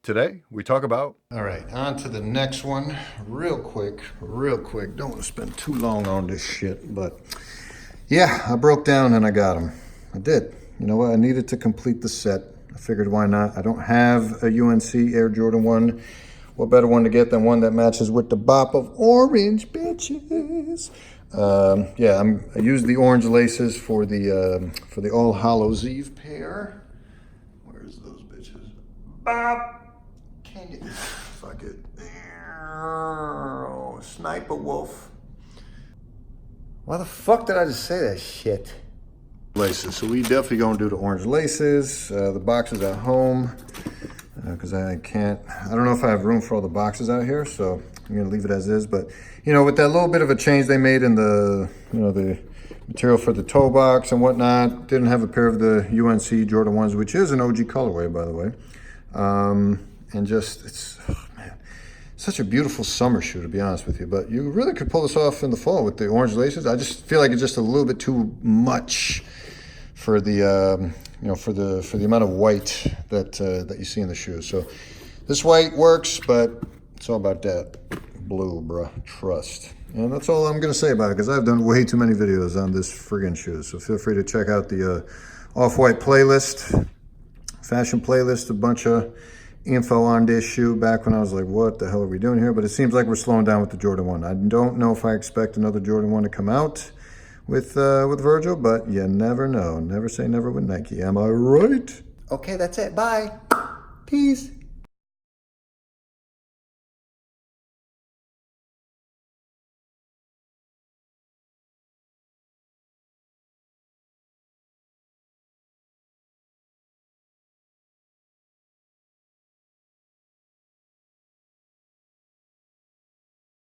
Today, we talk about... All right, on to the next one. Real quick. Don't want to spend too long on this shit, but yeah, I broke down and I got them. I did. You know what? I needed to complete the set. I figured why not? I don't have a UNC Air Jordan 1. What better one to get than one that matches with the bop of orange, bitches? Yeah, I used the orange laces for the All Hallows Eve pair. Where's those bitches? Bop! Can you? Fuck it. Oh, Sniper Wolf. Why the fuck did I just say that shit? Laces. So we definitely gonna do the orange laces. The boxes at home, because I don't know if I have room for all the boxes out here, so I'm gonna leave it as is. But you know, with that little bit of a change they made in the, the material for the toe box and whatnot, didn't have a pair of the UNC Jordan 1s, which is an OG colorway, by the way. And just, it's, oh man, such a beautiful summer shoe, to be honest with you. But you really could pull this off in the fall with the orange laces. I just feel like it's just a little bit too much for the, for the amount of white that you see in the shoe. So this white works, but it's all about that blue, bruh. Trust. And that's all I'm gonna say about it, because I've done way too many videos on this friggin' shoe. So feel free to check out the Off-White playlist, fashion playlist, a bunch of info on this shoe back when I was like, what the hell are we doing here? But it seems like we're slowing down with the Jordan 1. I don't know if I expect another Jordan 1 to come out with Virgil, but you never know. Never say never with Nike. Am I right? Okay, that's it. Bye. Peace.